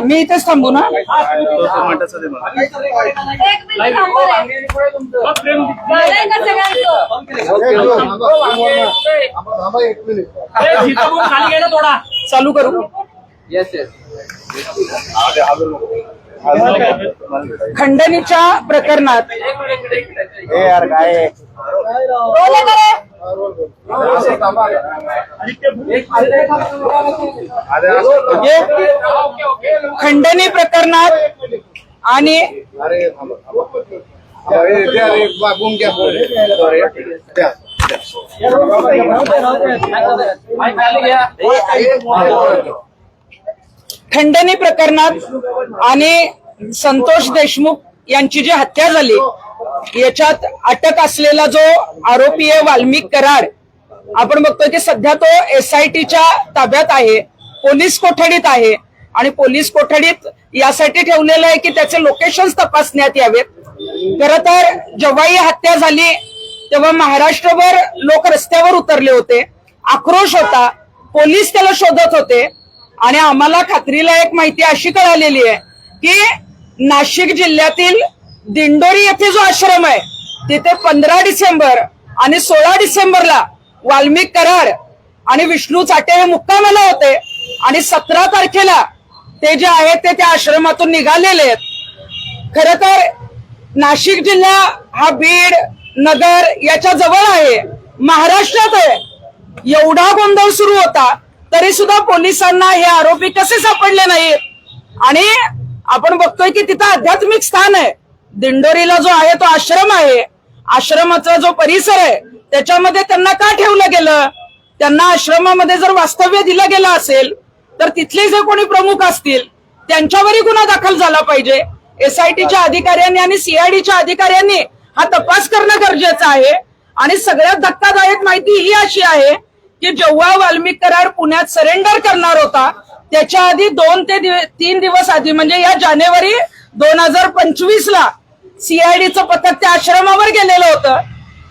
मी इथेच थांबू ना. चालू करू. खंडणीच्या प्रकरणात खंडणी प्रकरणात आणि खंडणी प्रकरणात आणि संतोष देशमुख यांची जी हत्या झाली याच्यात अटक असलेला जो आरोपी आहे वाल्मिक कराड, आपण बघतोय की सध्या तो SITच्या ताब्यात आहे, पोलीस कोठडीत आहे. आणि पोलीस कोठडीत यासाठी ठेवलेलं आहे की त्याचे लोकेशन्स तपासण्यात यावेत. खरं तर जेव्हा ही हत्या झाली तेव्हा महाराष्ट्रभर लोक रस्त्यावर उतरले होते, आक्रोश होता, पोलीस त्याला शोधत होते. आणि आम्हाला खात्रीला एक माहिती अशी कळालेली आहे की नाशिक जिल्ह्यातील दिंडोरी येथे जो आश्रम आहे तिथे 15 डिसेंबर आणि 16 डिसेंबरला वाल्मिक कराड आणि विष्णू चाटे हे मुक्कामाला होते आणि 17 तारखेला ते जे आहेत ते त्या आश्रमातून निघालेले आहेत. खरं तर नाशिक जिल्हा हा बीड नगर याच्या जवळ आहे, महाराष्ट्रात आहे. एवढा गोंधळ सुरू होता तरी सुद्धा पोलिसांना हे आरोपी कसे सापडले नाहीत. आणि आपण बघतोय की तिथं आध्यात्मिक स्थान आहे, दिंडोरीला जो आहे तो आश्रम आहे, आश्रमाचा जो परिसर आहे त्याच्यामध्ये त्यांना का ठेवलं गेलं. त्यांना आश्रमामध्ये जर वास्तव्य दिलं गेलं असेल तर तिथले जे कोणी प्रमुख असतील त्यांच्यावरही गुन्हा दाखल झाला पाहिजे. SITच्या अधिकाऱ्यांनी आणि CIDच्या अधिकाऱ्यांनी हा तपास करणं गरजेचं आहे. आणि सगळ्यात धक्कादायक माहिती ही अशी आहे की जेव्हा वाल्मिक कराड पुण्यात सरेंडर करणार होता त्याच्या आधी 2 ते 3 दिवस आधी म्हणजे या जानेवारी 2025ला CIDचं पथक त्या आश्रमावर गेलेलं होतं.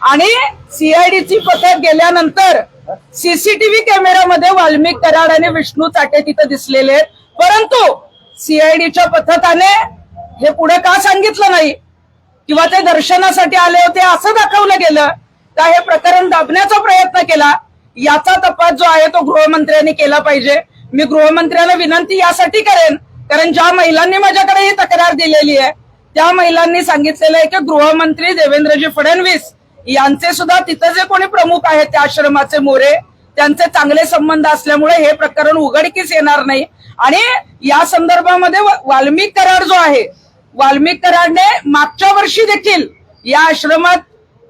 आणि CIDची पथक गेल्यानंतर CCTV कॅमेऱ्यामध्ये वाल्मिक कराड आणि विष्णू चाटे तिथे दिसलेले आहेत. परंतु CIDच्या पथकाने हे पुढे का सांगितलं नाही किंवा ते दर्शनासाठी आले होते असं दाखवलं गेलं का हे प्रकरण दाबण्याचा प्रयत्न केला. याचा तपास जो आहे तो गृहमंत्र्यांनी केला पाहिजे. मी गृहमंत्र्यांना विनंती यासाठी करेन कारण ज्या महिलांनी माझ्याकडे ही तक्रार दिलेली आहे त्या महिलांनी सांगितलेलं आहे की गृहमंत्री देवेंद्रजी फडणवीस यांचे सुद्धा तिथे जे कोणी प्रमुख आहेत त्या आश्रमाचे मोरे त्यांचे चांगले संबंध असल्यामुळे हे प्रकरण उघडकीस येणार नाही. आणि या संदर्भामध्ये वाल्मिक कराड जो आहे, वाल्मिक कराडने मागच्या वर्षी देखील या आश्रमात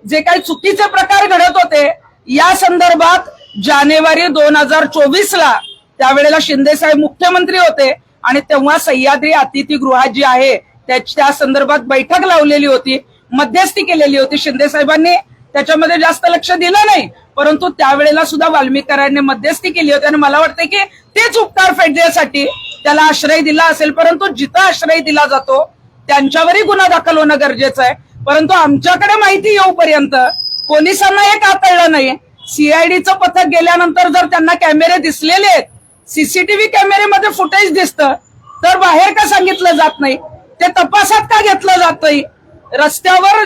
जे काही चुकीचे प्रकार घडत होते या संदर्भात जानेवारी 2024ला त्यावेळेला शिंदे साहेब मुख्यमंत्री होते आणि तेव्हा सह्याद्री अतिथीगृहात जी आहे त्या संदर्भात बैठक लावलेली होती, मध्यस्थी केलेली होती. शिंदे साहेबांनी त्याच्यामध्ये जास्त लक्ष दिलं नाही परंतु त्यावेळेला सुद्धा वाल्मिक कराडने मध्यस्थी केली होती. आणि मला वाटतं की तेच उपकार फेडण्यासाठी त्याला आश्रय दिला असेल. परंतु जिथं आश्रय दिला जातो त्यांच्यावरही गुन्हा दाखल होणं गरजेचं आहे. परंतु आमच्याकडे माहिती येऊपर्यंत पोलिसांना हे का कळलं नाही. CIDचं पथक गेल्यानंतर जर त्यांना कॅमेरे दिसलेले आहेत, CCTV कॅमेरेमध्ये फुटेज दिसतं तर बाहेर का सांगितलं जात नाही, ते तपासात का घेतलं जात नाही. रस्त्यावर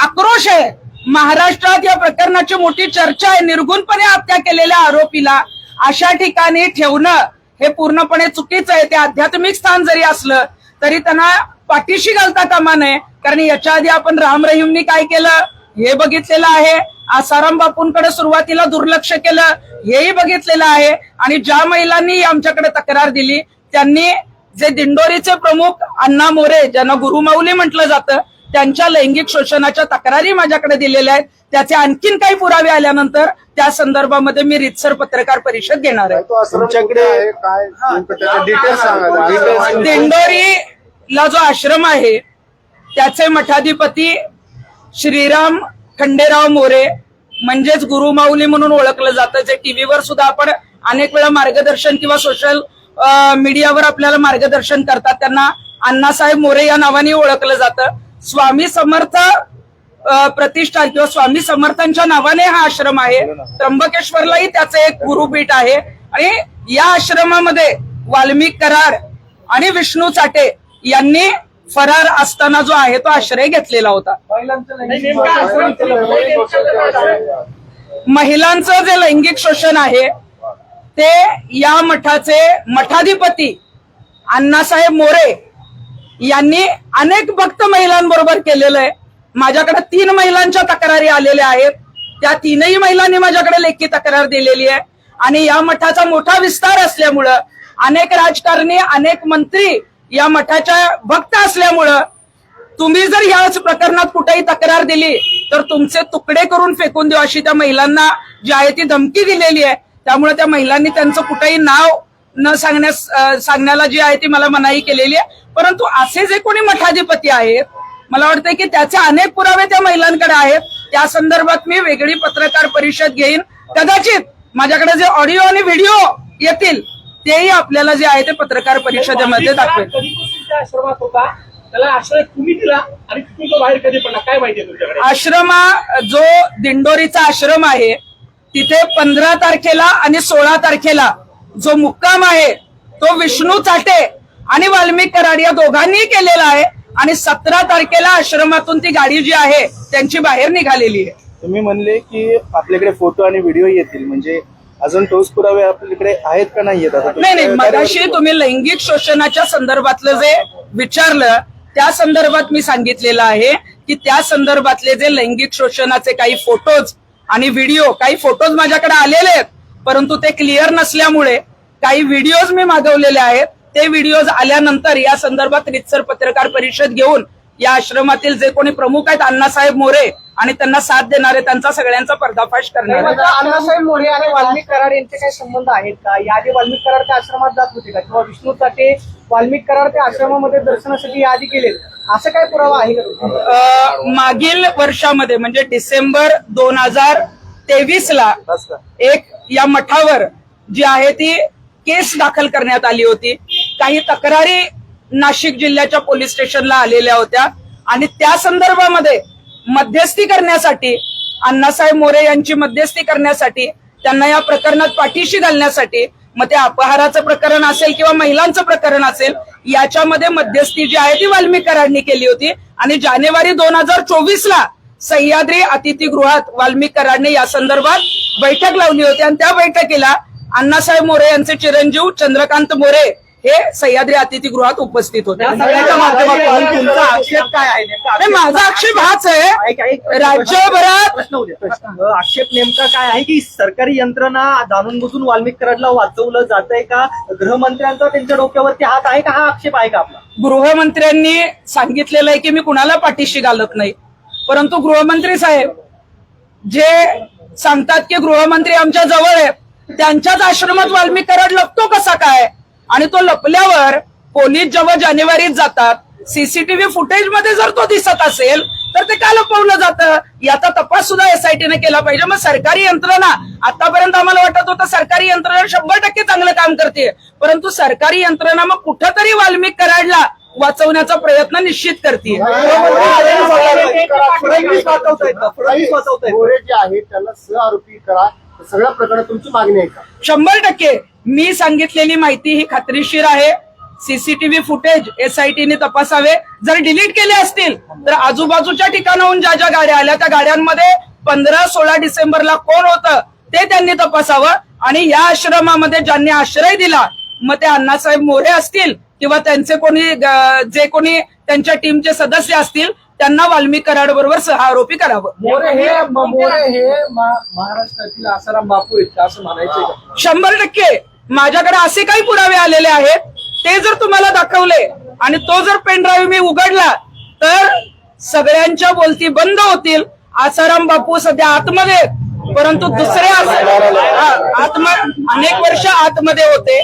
आक्रोश आहे, महाराष्ट्रात या प्रकरणाची मोठी चर्चा आहे. निर्गुणपणे हत्या केलेल्या आरोपीला अशा ठिकाणी ठेवणं हे पूर्णपणे चुकीचं आहे. ते आध्यात्मिक स्थान जरी असलं तरी त्यांना पाठीशी घालता कामा नये. कारण याच्या आधी आपण राम रहीमनी काय केलं हे बघितलेलं आहे, आसाराम बापूंकडे सुरुवातीला दुर्लक्ष केलं हेही बघितलेलं आहे. आणि ज्या महिलांनी आमच्याकडे तक्रार दिली त्यांनी जे दिंडोरीचे प्रमुख अण्णा मोरे ज्यांना गुरुमाऊली म्हटलं जातं त्यांच्या लैंगिक शोषणाच्या तक्रारी माझ्याकडे दिलेल्या आहेत. त्याचे आणखीन काही पुरावे आल्यानंतर त्या संदर्भामध्ये मी रीतसर पत्रकार परिषद घेणार आहे. दिंडोरीला जो आश्रम आहे त्याचे मठाधिपती श्रीराम खंडेराव मोरे म्हणजेच गुरुमाऊली म्हणून ओळखलं जातं, जे टीव्हीवर सुद्धा आपण अनेक वेळा मार्गदर्शन किंवा सोशल मीडियावर आपल्याला मार्गदर्शन करतात. त्यांना अण्णासाहेब मोरे या नावाने ओळखलं जातं. स्वामी समर्थ प्रतिष्ठान किंवा स्वामी समर्थांच्या नावाने हा आश्रम आहे. त्र्यंबकेश्वरलाही त्याचे एक गुरुपीठ आहे. आणि या आश्रमामध्ये वाल्मिक कराड आणि विष्णू चाटे यांनी फरार असताना जो आहे तो आश्रय घेतलेला होता. महिलांचं जे लैंगिक शोषण आहे ते या मठाचे मठाधिपती अण्णासाहेब मोरे यांनी अनेक भक्त महिलांबरोबर केलेलं आहे. माझ्याकडे 3 महिलांच्या तक्रारी आलेल्या आहेत. त्या 3ही महिलांनी माझ्याकडे लेखी तक्रार दिलेली आहे. आणि या मठाचा मोठा विस्तार असल्यामुळं अनेक राजकारणी अनेक मंत्री या मठाच्या भक्त असल्यामुळं तुम्ही जर याच प्रकरणात कुठेही तक्रार दिली तर तुमचे तुकडे करून फेकून देऊ अशी त्या महिलांना जी आहे ती धमकी दिलेली आहे. त्यामुळे त्या महिलांनी त्यांचं कुठेही नाव न सांगण्याला जी आहे ती मला मनाई केलेली आहे. परंतु असे जे कोणी मठाधिपती आहेत मला वाटतं की त्याचे अनेक पुरावे त्या महिलांकडे आहेत. त्या संदर्भात मी वेगळी पत्रकार परिषद घेईन. कदाचित माझ्याकडे जे ऑडिओ आणि व्हिडिओ येतील तेही आपल्याला जे आहे ते पत्रकार परिषदेमध्ये दाखवेल. आश्रमात होता त्याला आश्रय तुम्ही दिला आणि तिथून तो बाहेर कधी पडला काय माहितीये तुमच्याकडे? आश्रमा जो दिंडोरीचा आश्रम आहे तिथे 15 तारखेला आणि 16 तारखेला जो मुक्काम आहे तो विष्णू चाटे आणि वाल्मिक कराड या दोघांनी केलेला आहे. आणि 17 तारखेला आश्रमातून ती गाडी जी आहे त्यांची बाहेर निघालेली आहे. तुम्ही म्हणले की आपल्याकडे फोटो आणि व्हिडिओ येतील, म्हणजे अजून ठोस पुरावे आपल्याकडे आहेत का नाही येत? नाही, मगाशी तुम्ही लैंगिक शोषणाच्या संदर्भातलं जे विचारलं त्या संदर्भात मी सांगितलेलं आहे की त्या संदर्भातले जे लैंगिक शोषणाचे काही फोटोज आणि व्हिडिओ, काही फोटोज माझ्याकडे आलेले आहेत परंतु ते क्लिअर नसल्यामुळे काही व्हिडिओज मी मागवलेले आहेत. ते व्हिडिओज आल्यानंतर या संदर्भात रितसर पत्रकार परिषद घेऊन या आश्रमातील जे कोणी प्रमुख आहेत अण्णासाहेब मोरे आणि त्यांना साथ देणारे त्यांचा सगळ्यांचा पर्दाफाश करणार. अण्णासाहेब मोरे आणि वाल्मिक कराड यांचे काही संबंध आहेत का? याआधी वाल्मिक कराड त्या आश्रमात जात होते का? किंवा विष्णू चाटे वाल्मिक कराड त्या आश्रमामध्ये दर्शनासाठी याआधी गेले असं काय पुरावा आहे का? मागील वर्षामध्ये म्हणजे डिसेंबर 2023 ला एक या मठावर जी आहे ती केस दाखल करण्यात आली होती. काही तक्रारी नाशिक जिल्ह्याच्या पोलीस स्टेशनला आलेल्या होत्या आणि त्या संदर्भामध्ये मध्यस्थी करण्यासाठी अण्णासाहेब मोरे यांची मध्यस्थी करण्यासाठी त्यांना या प्रकरणात पाठीशी घालण्यासाठी मग ते अपहाराचं प्रकरण असेल किंवा महिलांचं प्रकरण असेल याच्यामध्ये मध्यस्थी जी आहे ती वाल्मिक कराडनी केली होती. आणि जानेवारी 2024 ला सह्याद्री अतिथीगृहात वाल्मिक कराडने या संदर्भात बैठक लावली होती आणि त्या बैठकीला अण्णासाहेब मोरे यांचे चिरंजीव चंद्रकांत मोरे हे सह्याद्री अतिथीगृहात उपस्थित होते. तुमचा आक्षेप काय आहे? माझा आक्षेप हाच आहे राज्यभरात आक्षेप नेमका काय आहे की सरकारी यंत्रणा जाणून बुजून वाल्मिक कराडला वाचवलं जात आहे का? गृहमंत्र्यांचा त्यांच्या डोक्यावरती हात आहे का? हा आक्षेप आहे का आपला? गृहमंत्र्यांनी सांगितलेलं आहे की मी कुणाला पाठीशी घालत नाही. परंतु गृहमंत्री साहेब जे सांगतात की गृहमंत्री आमच्या जवळ आहे त्यांच्याच आश्रमात वाल्मिक कराड लपतो कसा काय? आणि तो लपल्यावर पोलीस जेव्हा जानेवारीत जातात सीसीटीव्ही फुटेज मध्ये जर तो दिसत असेल तर ते का लपवलं जातं याचा तपास सुद्धा एसआयटीने केला पाहिजे. मग सरकारी यंत्रणा आतापर्यंत आम्हाला वाटत होतं सरकारी यंत्रणा 100% चांगलं काम करते परंतु सरकारी यंत्रणा मग कुठंतरी वाल्मिक कराडला वाचवण्याचा प्रयत्न निश्चित करते. त्याला सहआरोपी करा सगळ्या प्रकरणात तुमची मागणी आहे का? 100% मी सांगितलेली माहिती ही खात्रीशीर आहे. सीसीटीव्ही फुटेज एसआयटीने तपासावे. जर डिलीट केले असतील तर आजूबाजूच्या ठिकाणाहून ज्या ज्या गाड्या आल्या त्या गाड्यांमध्ये 15-16 डिसेंबरला कोण होतं ते त्यांनी तपासावं. आणि या आश्रमामध्ये ज्यांनी आश्रय दिला मग ते अण्णासाहेब मोरे असतील किंवा त्यांचे कोणी जे कोणी त्यांच्या टीमचे सदस्य असतील त्यांना वाल्मिक कराड बरोबर सहआरोपी करावं. मोरे हे महाराष्ट्रातील आसाराम बापू आहेत असं म्हणायचं का? 100% माझ्याकडे असे काही पुरावे आलेले आहेत ते जर तुम्हाला दाखवले आणि तो जर पेन ड्राईव्ह मी उघडला तर सगळ्यांच्या बोलती बंद होतील. आसाराम बापू सध्या आतमध्ये परंतु दुसरे अनेक वर्ष आतमध्ये होते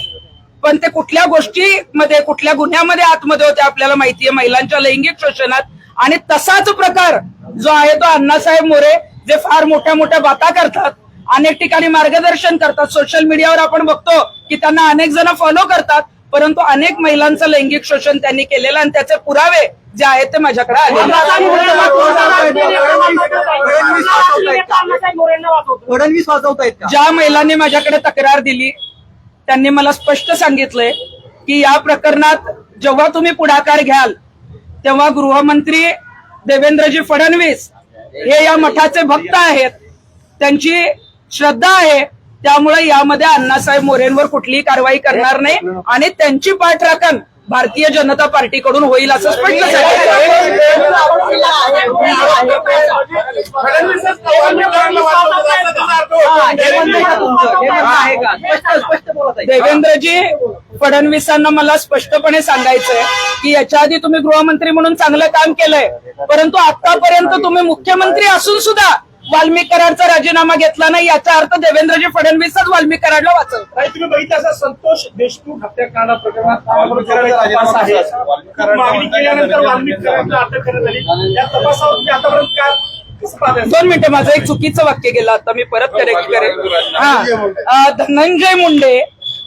पण ते कुठल्या गोष्टीमध्ये कुठल्या गुन्ह्यामध्ये आतमध्ये होते आपल्याला माहितीये महिलांच्या लैंगिक शोषणात. आणि तसाच प्रकार जो आहे तो अण्णासाहेब मोरे जे फार मोठ्या मोठ्या बाता करतात अनेक ठिकाणी मार्गदर्शन करतात सोशल मीडियावर आपण बघतो की त्यांना अनेक जण फॉलो करतात परंतु अनेक महिलांचं लैंगिक शोषण त्यांनी केलेलं आणि त्याचे पुरावे जे आहेत ते माझ्याकडे आले. फडणवीस वाजवतायत का? ज्या महिलांनी माझ्याकडे तक्रार दिली त्यांनी मला स्पष्ट सांगितलंय की या प्रकरणात जेव्हा तुम्ही पुढाकार घ्याल तेव्हा गृहमंत्री देवेंद्रजी फडणवीस हे या मठाचे भक्त आहेत, त्यांची श्रद्धा आहे, त्यामुळे यामध्ये अण्णासाहेब मोरेंवर कुठलीही कारवाई करणार नाही आणि त्यांची पाठराखण भारतीय जनता पार्टीकडून होईल असं स्पष्ट देवेंद्रजी फडणवीसांना मला स्पष्टपणे सांगायचंय की याच्या आधी तुम्ही गृहमंत्री म्हणून चांगलं काम केलंय, परंतु आतापर्यंत तुम्ही मुख्यमंत्री असून सुद्धा वाल्मिक कराडचा राजीनामा घेतला नाही, याचा अर्थ देवेंद्रजी फडणवीसच वाल्मिक कराडला वाचवलं. आणि तुम्ही बघितलं असं संतोष देशमुख हत्याकांड प्रकरणात मागणी केल्यानंतर वाल्मिक कराडला अटक करण्यात आली. या तपासावर तुम्ही आतापर्यंत काय कसं पाहताय? 2 मिनिटं, माझं एक चुकीचं वाक्य गेलं, आता मी परत करेक्ट करेन. धनंजय मुंडे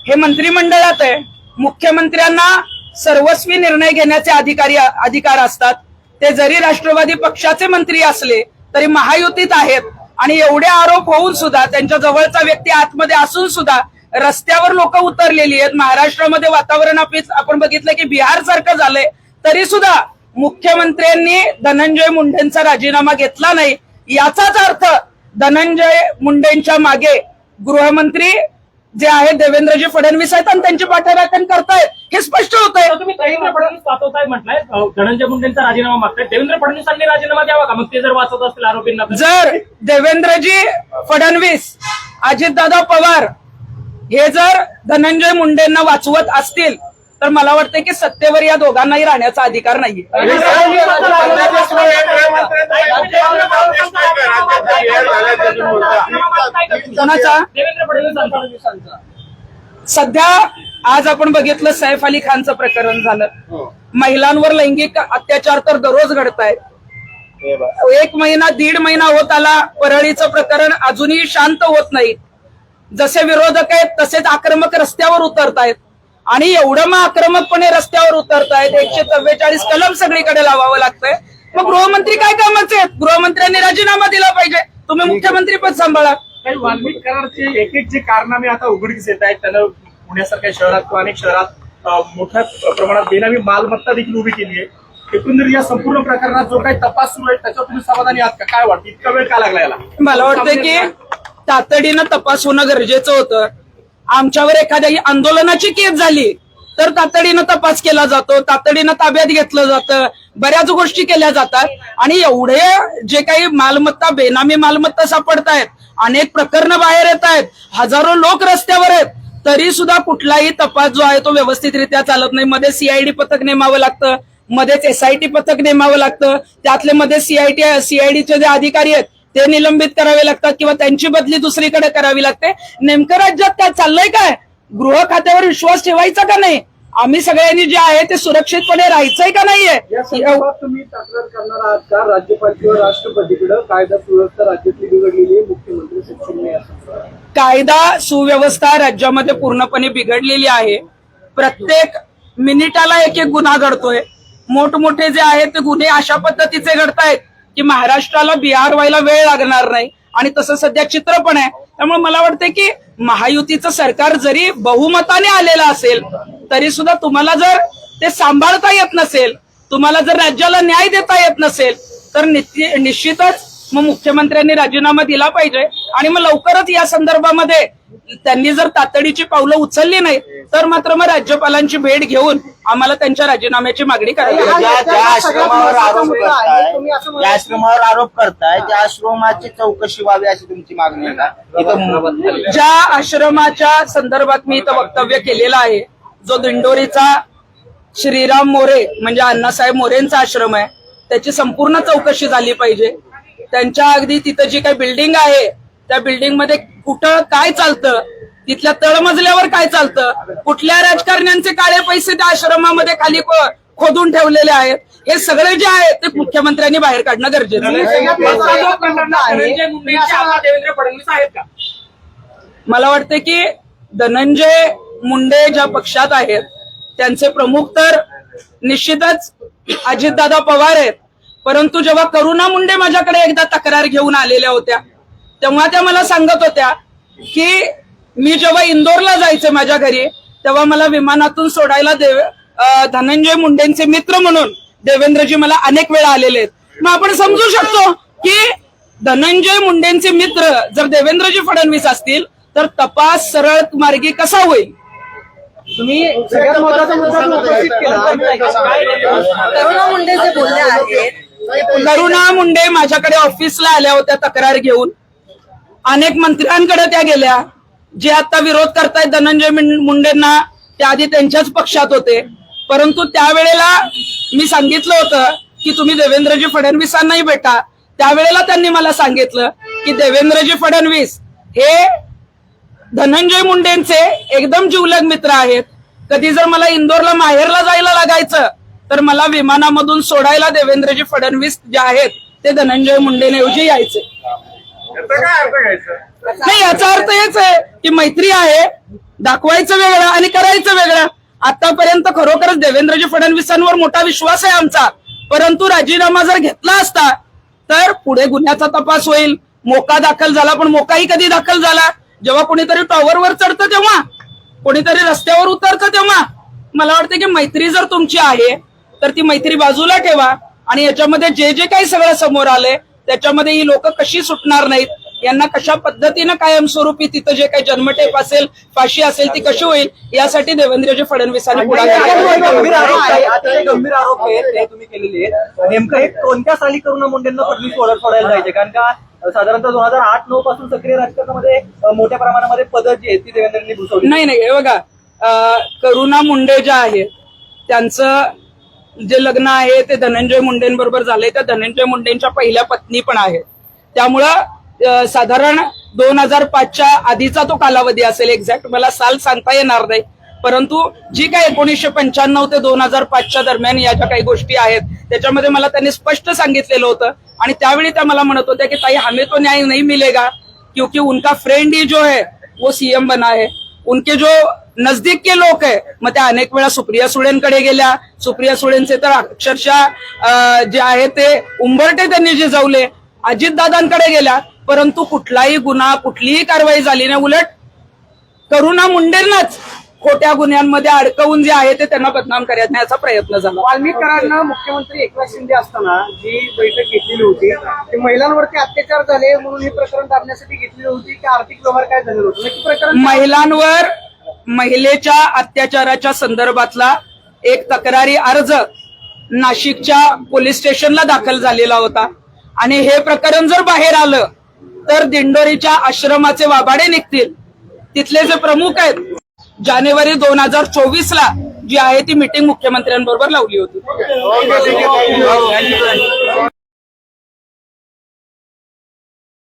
हे मंत्रिमंडळात आहे. मुख्यमंत्र्यांना सर्वस्वी निर्णय घेण्याचे अधिकार असतात. ते जरी राष्ट्रवादी पक्षाचे मंत्री असले तरी महायुतीत आहेत आणि एवढे आरोप होऊन सुद्धा, त्यांच्या जवळचा व्यक्ती आतमध्ये असून सुद्धा रस्त्यावर लोक उतरलेली आहेत. महाराष्ट्रामध्ये वातावरण आपण बघितलं की बिहार सारखं झालंय, तरी सुद्धा मुख्यमंत्र्यांनी धनंजय मुंडेंचा राजीनामा घेतला नाही. याचाच अर्थ धनंजय मुंडेंच्या मागे गृहमंत्री जे आहेत देवेंद्रजी फडणवीस आहेत आणि त्यांची पाठराखण करतायत हे स्पष्ट होत आहे. तुम्ही देवेंद्र फडणवीस वाचवताय म्हटलंय, धनंजय मुंडेंचा राजीनामा मागताय. देवेंद्र फडणवीसांनी राजीनामा द्यावा का मग ते जर वाचवत असतील आरोपींना? जर देवेंद्रजी फडणवीस, अजितदादा पवार हे जर धनंजय मुंडेंना वाचवत असतील तर मला वाटतं की सत्तेवर या दोघांनाही राहण्याचा अधिकार नाही. कोणाचा? देवेंद्र फडणवीसांचा. सध्या आज आपण बघितलं सैफ अली खानचं प्रकरण झालं, महिलांवर लैंगिक अत्याचार तर दररोज घडत आहेत. 1 महिना 1.5 महिना होत आला, परळीचं प्रकरण अजूनही शांत होत नाही. जसे विरोधक आहेत तसेच आक्रमक रस्त्यावर उतरतायत आणि एवढं मग आक्रमकपणे रस्त्यावर उतरतायत. 144 कलम सगळीकडे लावावं लागतंय. मग गृहमंत्री काय कामाचे आहेत? गृहमंत्र्यांनी राजीनामा दिला पाहिजे. तुम्ही मुख्यमंत्री पद सांभाळा. काही वाल्मिक कराडचे एक जे कारनामे आता उघडकीस येत आहेत, त्यानं पुण्यासारख्या शहरात किंवा अनेक शहरात मोठ्या प्रमाणात बेनामी मालमत्ता देखील उभी केली आहे. एकंदरीत या संपूर्ण प्रकरणात जो काही तपास सुरू आहे त्याच्यावर तुम्ही समाधानी आहात का? काय वाटतं, इतका वेळ का लागला याला? मला वाटतं की तातडीनं तपास होणं गरजेचं होतं. आमच्यावर एखाद्या आंदोलनाची केस झाली तर तातडीनं तपास केला जातो, तातडीनं ताब्यात घेतलं जातं, बऱ्याच गोष्टी केल्या जातात. आणि एवढे जे काही मालमत्ता, बेनामी मालमत्ता सापडतायत, अनेक प्रकरणं बाहेर येत आहेत, हजारो लोक रस्त्यावर आहेत, तरी सुद्धा कुठलाही तपास जो आहे तो व्यवस्थितरित्या चालत नाही. मध्ये सीआयडी पथक नेमावं लागतं, मध्येच एसआयटी पथक नेमावं लागतं, त्यातले मध्ये सीआयडीचे जे अधिकारी आहेत ते निलंबित करावे लागतात किंवा त्यांची बदली दुसरीकडे करावी लागते. नेमकं राज्यात काय चाललंय? काय गृह खात्यावर विश्वास ठेवायचा का नाही? आम्ही सगळ्यांनी जे आहे ते सुरक्षितपणे राहायचंय का नाहीये? तुम्ही तक्रार करणार आहात का राज्यपाल किंवा राष्ट्रपतीकडे? कायदा सुव्यवस्था राज्यातली बिघडलेली आहे, मुख्यमंत्री सक्षम नाही असं. कायदा सुव्यवस्था राज्यामध्ये पूर्णपणे बिघडलेली आहे. प्रत्येक मिनिटाला एक गुन्हा घडतोय. मोठमोठे जे आहेत ते गुन्हे अशा पद्धतीचे घडतायत की महाराष्ट्राला बिहार व्हायला वेळ लागणार नाही आणि तसं सध्या चित्र पण आहे. त्यामुळे मला वाटतं की महायुतीचं सरकार जरी बहुमताने आलेलं असेल तरी सुद्धा तुम्हाला जर ते सांभाळता येत नसेल, तुम्हाला जर राज्याला न्याय देता येत नसेल तर निश्चितच मग मुख्यमंत्र्यांनी राजीनामा दिला पाहिजे. आणि मग लवकरच या संदर्भामध्ये त्यांनी जर तातडीची पावलं उचलली नाही तर मात्र मग राज्यपालांची भेट घेऊन आम्हाला त्यांच्या राजीनाम्याची मागणी करावी लागेल. ज्या आश्रमावर आरोप करताय त्या आश्रमाची चौकशी व्हावी अशी तुमची मागणी आहे का? ज्या आश्रमाच्या संदर्भात मी इथं वक्तव्य केलेलं आहे, जो दिंडोरीचा श्रीराम मोरे म्हणजे अण्णासाहेब मोरेंचा आश्रम आहे, त्याची संपूर्ण चौकशी झाली पाहिजे. त्यांच्या अगदी तिथं जी काही बिल्डिंग आहे त्या बिल्डिंग मध्ये कुठं काय चालतं, तिथल्या तळमजल्यावर काय चालतं, कुठल्या राजकारण्यांचे काळे पैसे त्या आश्रमामध्ये खाली खोदून ठेवलेले आहेत, हे सगळे जे आहे ते मुख्यमंत्र्यांनी बाहेर काढणं गरजेचं आहे. देवेंद्र फडणवीस आहेत का? मला वाटतं की धनंजय मुंडे ज्या पक्षात आहेत त्यांचे प्रमुख तर निश्चितच अजितदादा पवार आहेत. परंतु जेव्हा करुणा मुंडे माझ्याकडे एकदा तक्रार घेऊन आलेल्या होत्या तेव्हा त्या मला सांगत होत्या की मी जेव्हा इंदोरला जायचे माझ्या घरी तेव्हा मला विमानातून सोडायला धनंजय मुंडेंचे मित्र म्हणून देवेंद्रजी मला अनेक वेळा आलेले आहेत। मग आपण समजू शकतो की धनंजय मुंडेंचे मित्र जर देवेंद्रजी फडणवीस असतील तर तपास सरळ मार्गी कसा होईल? तुम्ही सगळ्यात महत्वाचा मुद्दा जो उपस्थित केला करुणा मुंडे जे बोलले आहेत, करुणा मुंडे माझ्याकडे ऑफिसला आल्या होत्या तक्रार घेऊन, अनेक मंत्र्यांकडे त्या गेल्या। जे आता विरोध करतायत धनंजय मुंडेंना ते आधी त्यांच्याच पक्षात होते, परंतु त्यावेळेला मी सांगितलं होतं की तुम्ही देवेंद्रजी फडणवीसांनाही भेटा। त्यावेळेला त्यांनी मला सांगितलं की देवेंद्रजी फडणवीस हे धनंजय मुंडेंचे एकदम जिवलग मित्र आहेत। कधी जर मला इंदोरला माहेरला जायला लागायचं तर मला विमानामधून सोडायला देवेंद्रजी फडणवीस जे आहेत ते धनंजय मुंडेंऐवजी यायचे। काय अर्थ घ्यायचं? नाही, याचा अर्थ हेच आहे की मैत्री आहे, दाखवायचं वेगळं आणि करायचं वेगळं। आतापर्यंत खरोखरच देवेंद्रजी फडणवीसांवर मोठा विश्वास आहे आमचा, परंतु राजीनामा जर घेतला असता तर पुढे गुन्ह्याचा तपास होईल। मोका दाखल झाला, पण मोकाही कधी दाखल झाला? जेव्हा कोणीतरी टॉवरवर चढतं तेव्हा, कोणीतरी रस्त्यावर उतरतं तेव्हा। मला वाटतं की मैत्री जर तुमची आहे तर ती मैत्री बाजूला ठेवा आणि याच्यामध्ये जे जे काही सगळं समोर आलंय त्याच्यामध्ये ही लोक कशी सुटणार नाहीत, यांना कशा पद्धतीनं कायमस्वरूपी तिथं जे काही जन्मठेप असेल, फाशी असेल ती कशी होईल यासाठी देवेंद्रजी फडणवीसांनी गंभीर आरोप आहेत ते तुम्ही केलेले आहेत। नेमकं हे कोणत्या साली करुणा मुंडेंना फडणवीस सोडायला जायचे? कारण का साधारणतः 2008-9 पासून सक्रिय राजकारणामध्ये मोठ्या प्रमाणामध्ये पदं जी आहेत ती देवेंद्रनी भूषवली। नाही, हे बघा, करुणा मुंडे ज्या आहेत त्यांचं जे लग्न आहे ते धनंजय मुंडेंबरोबर झालंय, त्या धनंजय मुंडेंच्या पहिल्या पत्नी पण आहेत। त्यामुळं साधारण 2005च्या आधीचा तो कालावधी असेल, एक्झॅक्ट मला साल सांगता येणार नाही, परंतु जी काय 1995 ते 2005च्या दरम्यान या ज्या काही गोष्टी आहेत त्याच्यामध्ये मला त्यांनी स्पष्ट सांगितलेलं होतं आणि त्यावेळी त्या मला म्हणत होत्या की ताई हमें तो न्याय नहीं मिलेगा क्योंकि उनका फ्रेंड ही जो है वो सीएम बना है, उनके जो नजदीक के लोक है। मग त्या अनेक वेळा सुप्रिया सुळेंकडे गेल्या, सुप्रिया सुळेंचे तर अक्षरशः जे आहे ते उंबरटे त्यांनी जिजवले, अजितदादांकडे गेल्या, परंतु कुठलाही गुन्हा कुठलीही कारवाई झाली नाही। उलट करुणा मुंडेंनाच खोट्या गुन्ह्यांमध्ये अडकवून जे आहे ते त्यांना बदनाम करण्याचा प्रयत्न झाला। वाल्मिक कराडनं मुख्यमंत्री एकनाथ शिंदे असताना जी बैठक घेतलेली होती ती महिलांवरती अत्याचार झाले म्हणून हे प्रकरण दाबण्यासाठी घेतलेली होती की आर्थिक व्यवहार काय झालेलं होतं? नक्की प्रकरण महिलांवर महिलेच्या अत्याचाराच्या संदर्भातला एक तक्रारी अर्ज नाशिकच्या पोलीस स्टेशनला दाखल झालेला होता आणि हे प्रकरण जर बाहेर आलं तर दिंडोरीच्या आश्रमाचे वाबाडे निघतील। तिथले जे प्रमुख आहेत, जानेवारी 2024ला जी आहे ती मीटिंग मुख्यमंत्र्यांबरोबर लावली होती।